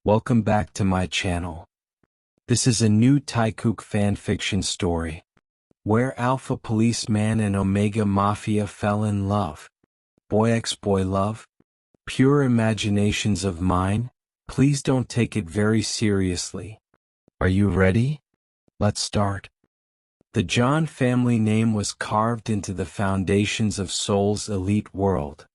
Welcome back to my channel. This is a new Taekook fanfiction story, where Alpha Policeman and Omega Mafia fell in love. Boy X boy love? Pure imaginations of mine, please don't take it very seriously. Are you ready? Let's start. The John family name was carved into the foundations of Seoul's elite world.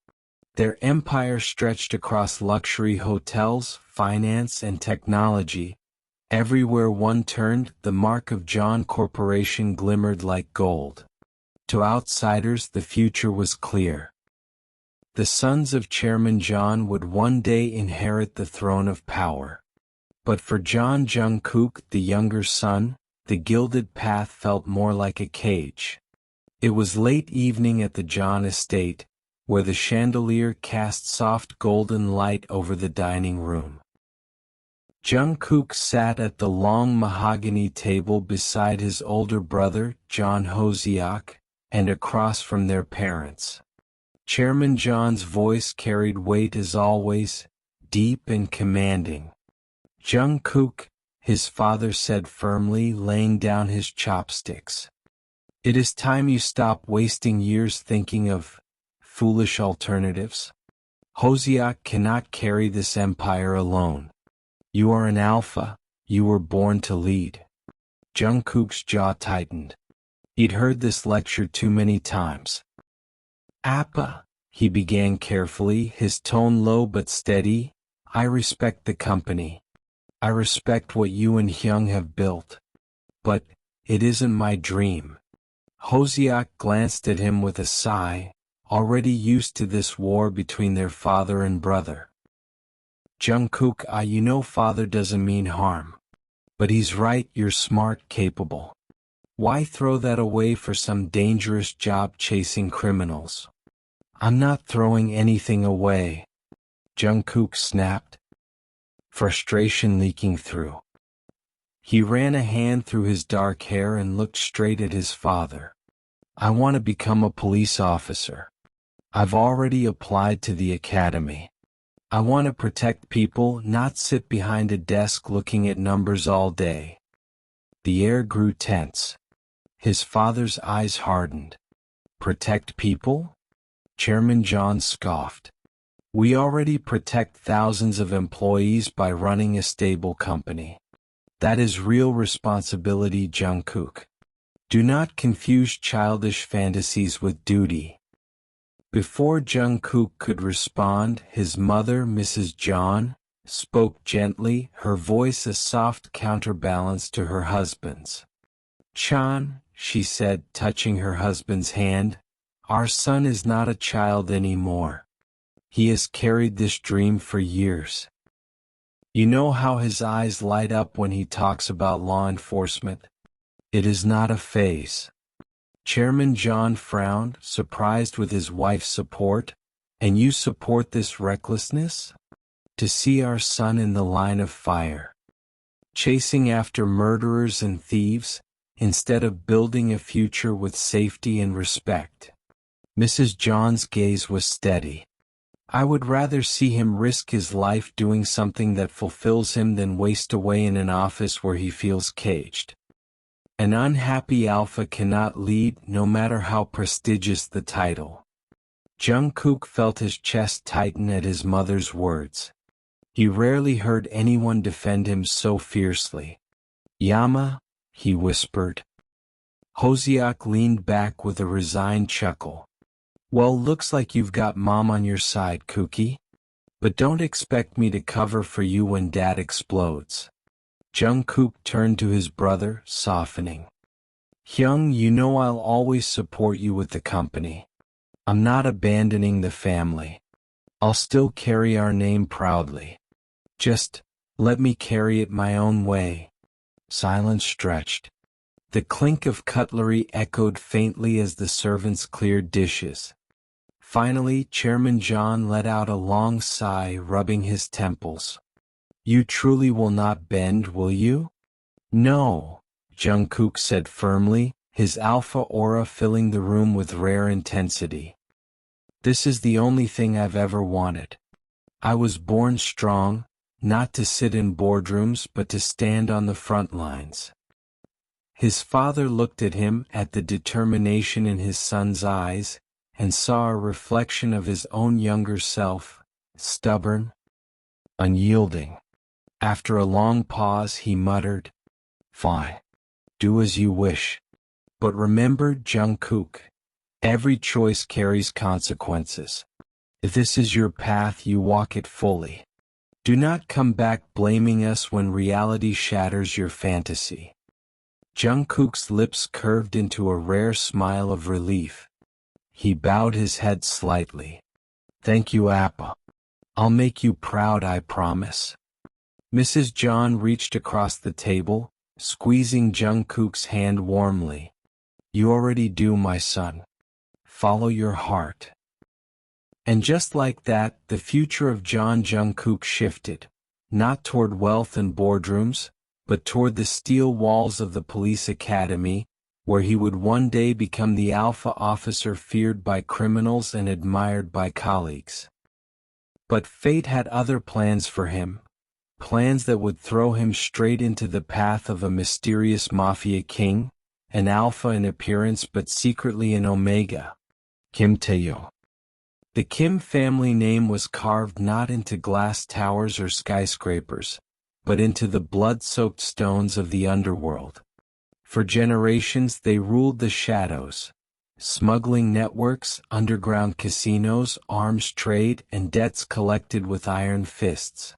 Their empire stretched across luxury hotels, finance, and technology. Everywhere one turned, the mark of John Corporation glimmered like gold. To outsiders, the future was clear. The sons of Chairman John would one day inherit the throne of power. But for John Jungkook, the younger son, the gilded path felt more like a cage. It was late evening at the John estate, where the chandelier cast soft golden light over the dining room. Jungkook sat at the long mahogany table beside his older brother, John Hoseok, and across from their parents. Chairman John's voice carried weight as always, deep and commanding. "Jungkook," his father said firmly, laying down his chopsticks. "It is time you stop wasting years thinking of foolish alternatives. Hoseok cannot carry this empire alone. You are an alpha, you were born to lead." Jungkook's jaw tightened. He'd heard this lecture too many times. "Appa," he began carefully, his tone low but steady, "I respect the company. I respect what you and Hyung have built. But it isn't my dream." Hoseok glanced at him with a sigh, already used to this war between their father and brother. "Jungkook, you know father doesn't mean harm. But he's right, you're smart, capable. Why throw that away for some dangerous job-chasing criminals?" "I'm not throwing anything away," Jungkook snapped, frustration leaking through. He ran a hand through his dark hair and looked straight at his father. "I want to become a police officer. I've already applied to the academy. I want to protect people, not sit behind a desk looking at numbers all day." The air grew tense. His father's eyes hardened. "Protect people?" Chairman John scoffed. "We already protect thousands of employees by running a stable company. That is real responsibility, Jungkook. Do not confuse childish fantasies with duty." Before Jungkook could respond, his mother, Mrs. John, spoke gently, her voice a soft counterbalance to her husband's. "Chan," she said, touching her husband's hand, "our son is not a child anymore. He has carried this dream for years. You know how his eyes light up when he talks about law enforcement? It is not a phase." Chairman John frowned, surprised with his wife's support. "And you support this recklessness? To see our son in the line of fire, chasing after murderers and thieves, instead of building a future with safety and respect." Mrs. John's gaze was steady. "I would rather see him risk his life doing something that fulfills him than waste away in an office where he feels caged. An unhappy alpha cannot lead, no matter how prestigious the title." Jungkook felt his chest tighten at his mother's words. He rarely heard anyone defend him so fiercely. "Yama," he whispered. Hoseok leaned back with a resigned chuckle. "Well, looks like you've got mom on your side, Kookie. But don't expect me to cover for you when dad explodes." Jungkook turned to his brother, softening. "Hyung, you know I'll always support you with the company. I'm not abandoning the family. I'll still carry our name proudly. Just let me carry it my own way." Silence stretched. The clink of cutlery echoed faintly as the servants cleared dishes. Finally, Chairman John let out a long sigh, rubbing his temples. "You truly will not bend, will you?" "No," Jungkook said firmly, his alpha aura filling the room with rare intensity. "This is the only thing I've ever wanted. I was born strong, not to sit in boardrooms but to stand on the front lines. His father looked at him, at the determination in his son's eyes, and saw a reflection of his own younger self, stubborn, unyielding. After a long pause he muttered, "Fine. Do as you wish. But remember, Jungkook, every choice carries consequences. If this is your path, you walk it fully. Do not come back blaming us when reality shatters your fantasy." Jungkook's lips curved into a rare smile of relief. He bowed his head slightly. "Thank you, Appa. I'll make you proud, I promise." Mrs. John reached across the table, squeezing Jungkook's hand warmly. "You already do, my son. Follow your heart." And just like that, the future of John Jungkook shifted, not toward wealth and boardrooms, but toward the steel walls of the police academy, where he would one day become the alpha officer feared by criminals and admired by colleagues. But fate had other plans for him, plans that would throw him straight into the path of a mysterious mafia king, an alpha in appearance but secretly an omega, Kim Taehyung. The Kim family name was carved not into glass towers or skyscrapers, but into the blood-soaked stones of the underworld. For generations they ruled the shadows, smuggling networks, underground casinos, arms trade, and debts collected with iron fists.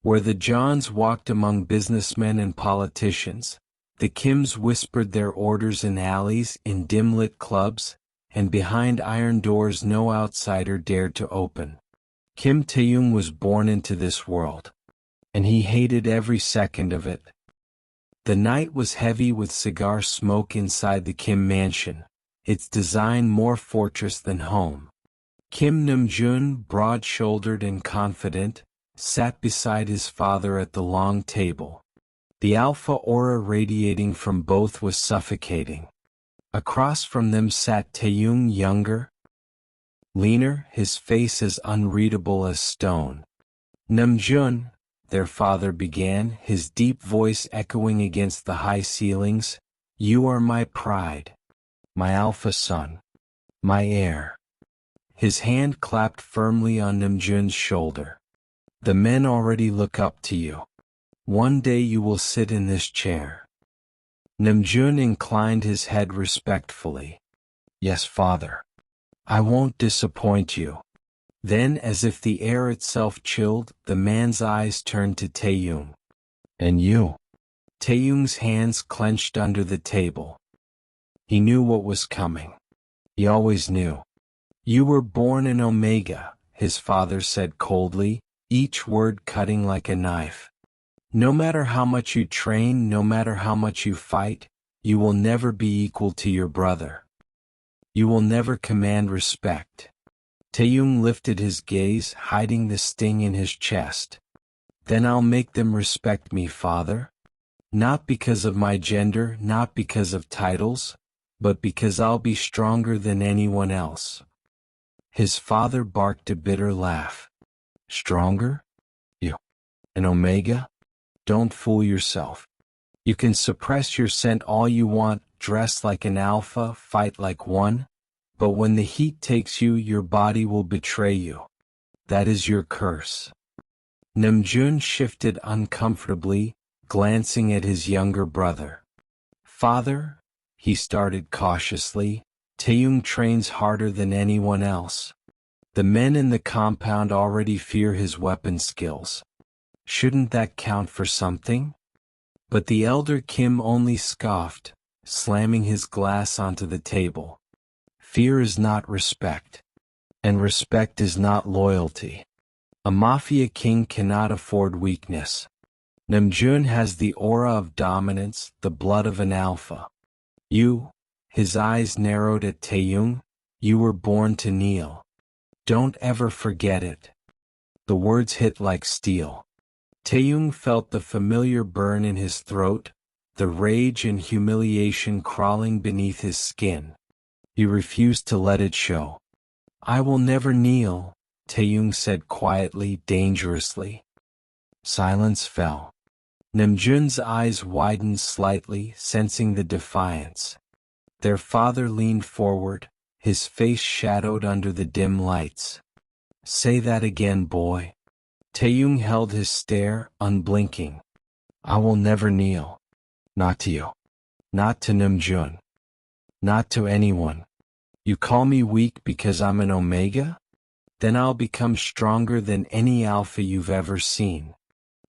Where the Johns walked among businessmen and politicians, the Kims whispered their orders in alleys, in dim-lit clubs, and behind iron doors no outsider dared to open. Kim Taehyung was born into this world, and he hated every second of it. The night was heavy with cigar smoke inside the Kim mansion, its design more fortress than home. Kim Namjoon, broad-shouldered and confident, sat beside his father at the long table. The alpha aura radiating from both was suffocating. Across from them sat Taehyung, younger, leaner, his face as unreadable as stone. "Namjoon," their father began, his deep voice echoing against the high ceilings, "you are my pride, my alpha son, my heir." His hand clapped firmly on Namjoon's shoulder. "The men already look up to you. One day you will sit in this chair." Namjoon inclined his head respectfully. "Yes, father. I won't disappoint you." Then, as if the air itself chilled, the man's eyes turned to Taehyung. "And you?" Taehyung's hands clenched under the table. He knew what was coming. He always knew. "You were born an omega," his father said coldly, each word cutting like a knife. "No matter how much you train, no matter how much you fight, you will never be equal to your brother. You will never command respect." Taehyung lifted his gaze, hiding the sting in his chest. "Then I'll make them respect me, father. Not because of my gender, not because of titles, but because I'll be stronger than anyone else." His father barked a bitter laugh. "Stronger? You? An omega? Don't fool yourself. You can suppress your scent all you want, dress like an alpha, fight like one, but when the heat takes you, your body will betray you. That is your curse." Namjoon shifted uncomfortably, glancing at his younger brother. "Father," he started cautiously, "Taehyung trains harder than anyone else. The men in the compound already fear his weapon skills. Shouldn't that count for something?" But the elder Kim only scoffed, slamming his glass onto the table. "Fear is not respect. And respect is not loyalty. A mafia king cannot afford weakness. Namjoon has the aura of dominance, the blood of an alpha. You," his eyes narrowed at Taehyung, "you were born to kneel. Don't ever forget it." The words hit like steel. Taehyung felt the familiar burn in his throat, the rage and humiliation crawling beneath his skin. He refused to let it show. "I will never kneel," Taehyung said quietly, dangerously. Silence fell. Namjoon's eyes widened slightly, sensing the defiance. Their father leaned forward, his face shadowed under the dim lights. Say that again, boy. Taehyung held his stare, unblinking. I will never kneel. Not to you. Not to Namjoon. Not to anyone. You call me weak because I'm an Omega? Then I'll become stronger than any Alpha you've ever seen.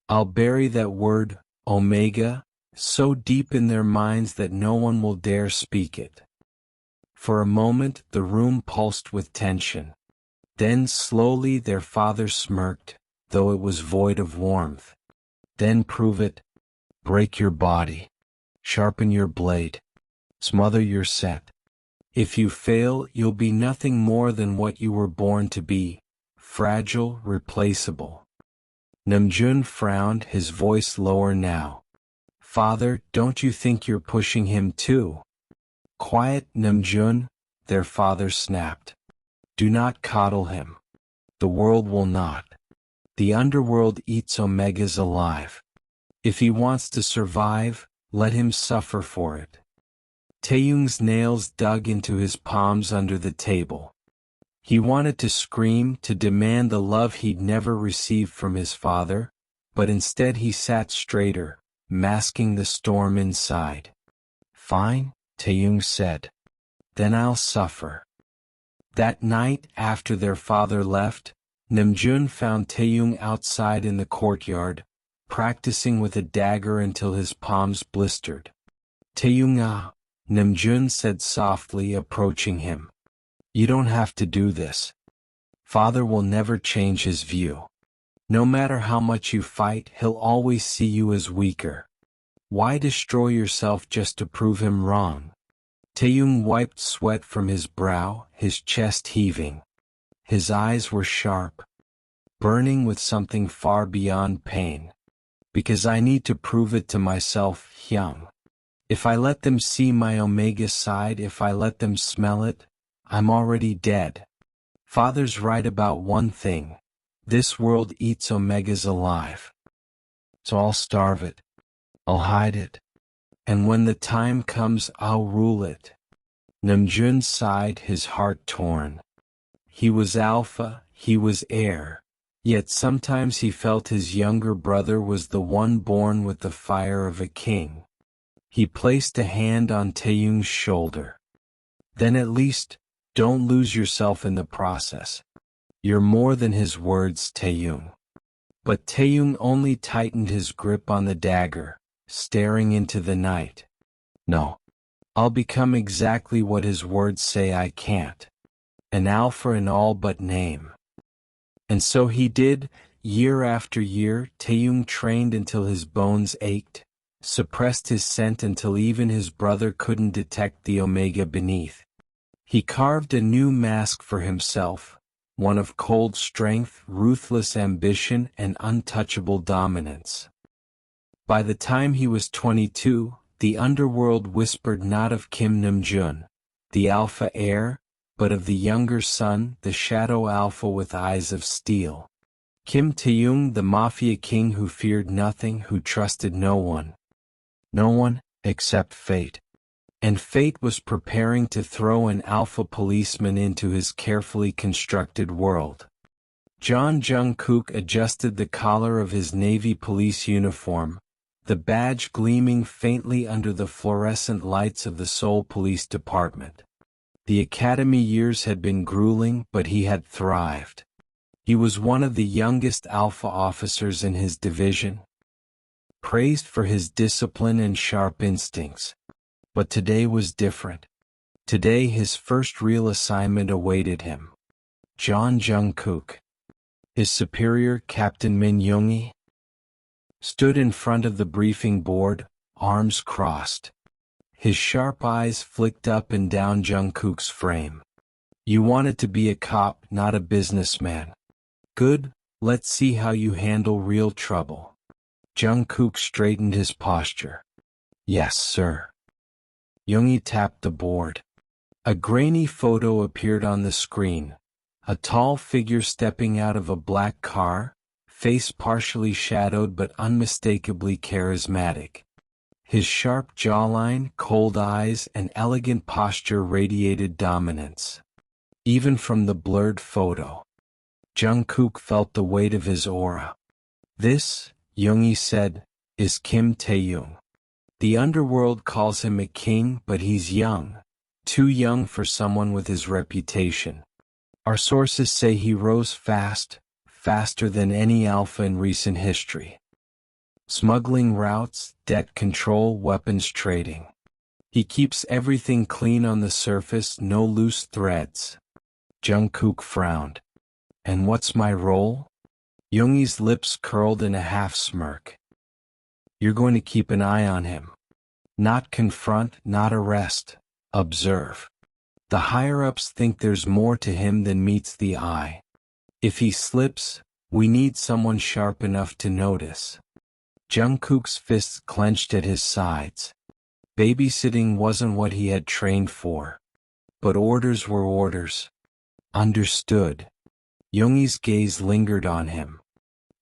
I'll bury that word, Omega, so deep in their minds that no one will dare speak it. For a moment the room pulsed with tension. Then slowly their father smirked, though it was void of warmth. Then prove it. Break your body. Sharpen your blade. Smother your set. If you fail, you'll be nothing more than what you were born to be, fragile, replaceable. Namjoon frowned, his voice lower now. Father, don't you think you're pushing him too? Quiet, Namjoon, their father snapped. Do not coddle him. The world will not. The underworld eats Omegas alive. If he wants to survive, let him suffer for it. Taehyung's nails dug into his palms under the table. He wanted to scream, to demand the love he'd never received from his father, but instead he sat straighter, masking the storm inside. Fine, Taehyung said. Then I'll suffer. That night, after their father left, Namjoon found Taehyung outside in the courtyard, practicing with a dagger until his palms blistered. Taehyung, Namjoon said softly, approaching him. You don't have to do this. Father will never change his view. No matter how much you fight, he'll always see you as weaker. Why destroy yourself just to prove him wrong? Taehyung wiped sweat from his brow, his chest heaving. His eyes were sharp, burning with something far beyond pain. Because I need to prove it to myself, Hyung. If I let them see my Omega side, if I let them smell it, I'm already dead. Father's right about one thing. This world eats Omegas alive. So I'll starve it. I'll hide it. And when the time comes, I'll rule it. Namjoon sighed, his heart torn. He was Alpha, he was heir. Yet sometimes he felt his younger brother was the one born with the fire of a king. He placed a hand on Taehyung's shoulder. Then at least, don't lose yourself in the process. You're more than his words, Taehyung. But Taehyung only tightened his grip on the dagger, staring into the night. No. I'll become exactly what his words say I can't. An alpha in all but name. And so he did. Year after year, Taehyung trained until his bones ached, suppressed his scent until even his brother couldn't detect the Omega beneath. He carved a new mask for himself, one of cold strength, ruthless ambition, and untouchable dominance. By the time he was 22, the underworld whispered not of Kim Namjoon, the alpha heir, but of the younger son, the shadow alpha with eyes of steel. Kim Taehyung, the Mafia king who feared nothing, who trusted no one. No one, except fate. And fate was preparing to throw an alpha policeman into his carefully constructed world. Jungkook adjusted the collar of his Navy police uniform, the badge gleaming faintly under the fluorescent lights of the Seoul Police Department. The academy years had been grueling, but he had thrived. He was one of the youngest alpha officers in his division, praised for his discipline and sharp instincts. But today was different. Today his first real assignment awaited him. Jungkook. His superior, Captain Min Yoongi, stood in front of the briefing board, arms crossed. His sharp eyes flicked up and down Jungkook's frame. You wanted to be a cop, not a businessman. Good, let's see how you handle real trouble. Jungkook straightened his posture. Yes, sir. Yoongi tapped the board. A grainy photo appeared on the screen. A tall figure stepping out of a black car, face partially shadowed but unmistakably charismatic. His sharp jawline, cold eyes, and elegant posture radiated dominance. Even from the blurred photo, Jungkook felt the weight of his aura. This, Yoongi said, is Kim Taehyung. The underworld calls him a king, but he's young. Too young for someone with his reputation. Our sources say he rose fast, faster than any alpha in recent history. Smuggling routes, debt control, weapons trading. He keeps everything clean on the surface, no loose threads. Jungkook frowned. And what's my role? Yoongi's lips curled in a half smirk. You're going to keep an eye on him. Not confront, not arrest. Observe. The higher-ups think there's more to him than meets the eye. If he slips, we need someone sharp enough to notice. Jungkook's fists clenched at his sides. Babysitting wasn't what he had trained for. But orders were orders. Understood. Yoongi's gaze lingered on him.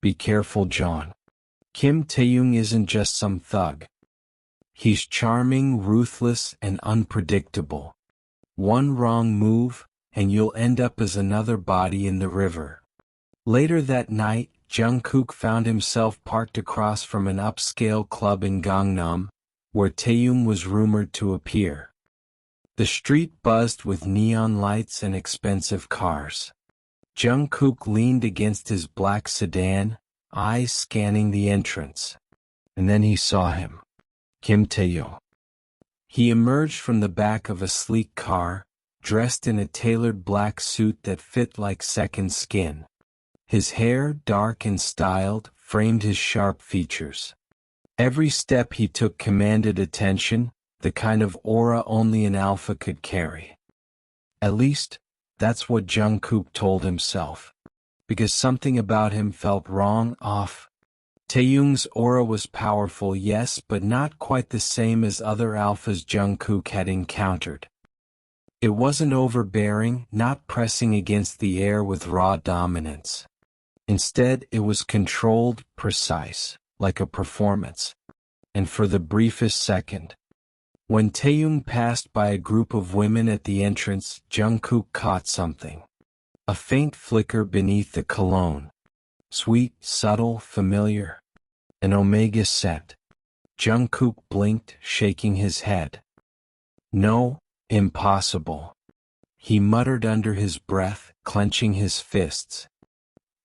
Be careful, John. Kim Taehyung isn't just some thug. He's charming, ruthless, and unpredictable. One wrong move, and you'll end up as another body in the river. Later that night, Jungkook found himself parked across from an upscale club in Gangnam, where Taehyung was rumored to appear. The street buzzed with neon lights and expensive cars. Jungkook leaned against his black sedan, eyes scanning the entrance. And then he saw him. Kim Taehyung. He emerged from the back of a sleek car, dressed in a tailored black suit that fit like second skin. His hair, dark and styled, framed his sharp features. Every step he took commanded attention, the kind of aura only an alpha could carry. At least, that's what Jungkook told himself. Because something about him felt wrong, off. Taehyung's aura was powerful, yes, but not quite the same as other alphas Jungkook had encountered. It wasn't overbearing, not pressing against the air with raw dominance. Instead, it was controlled, precise, like a performance. And for the briefest second, when Taehyung passed by a group of women at the entrance, Jungkook caught something. A faint flicker beneath the cologne. Sweet, subtle, familiar. An omega scent. Jungkook blinked, shaking his head. No, impossible. He muttered under his breath, clenching his fists.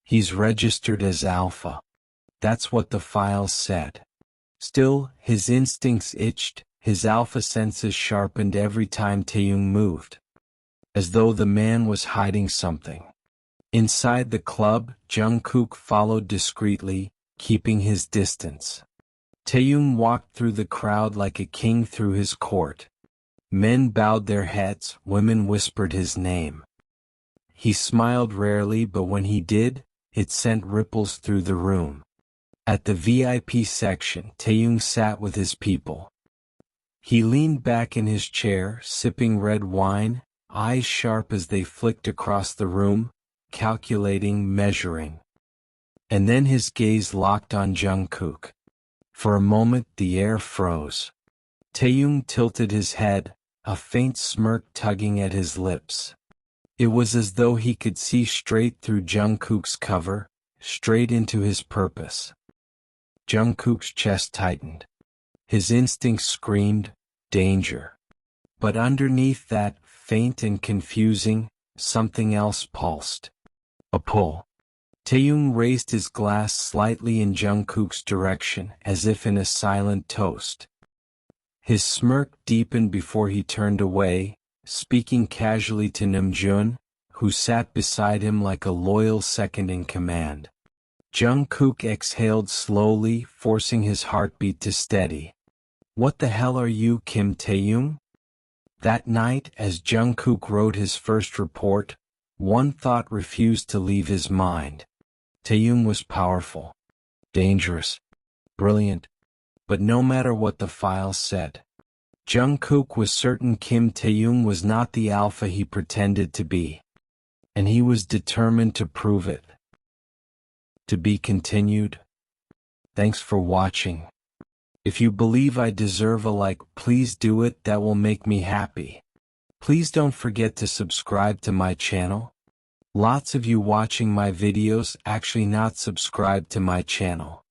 He's registered as alpha. That's what the files said. Still, his instincts itched, his alpha senses sharpened every time Taehyung moved. As though the man was hiding something. Inside the club, Jungkook followed discreetly, keeping his distance. Taehyung walked through the crowd like a king through his court. Men bowed their heads, women whispered his name. He smiled rarely, but when he did, it sent ripples through the room. At the VIP section, Taehyung sat with his people. He leaned back in his chair, sipping red wine, eyes sharp as they flicked across the room, calculating, measuring. And then his gaze locked on Jungkook. For a moment the air froze. Taehyung tilted his head, a faint smirk tugging at his lips. It was as though he could see straight through Jungkook's cover, straight into his purpose. Jungkook's chest tightened. His instincts screamed, danger. But underneath that, faint and confusing, something else pulsed. A pull. Taehyung raised his glass slightly in Jungkook's direction, as if in a silent toast. His smirk deepened before he turned away, speaking casually to Namjoon, who sat beside him like a loyal second in command. Jungkook exhaled slowly, forcing his heartbeat to steady. What the hell are you, Kim Taehyung? That night, as Jungkook wrote his first report, one thought refused to leave his mind. Taehyung was powerful, dangerous, brilliant, but no matter what the files said, Jungkook was certain Kim Taehyung was not the alpha he pretended to be. And he was determined to prove it. To be continued. Thanks for watching. If you believe I deserve a like, please do it, that will make me happy. Please don't forget to subscribe to my channel. Lots of you watching my videos actually not subscribed to my channel.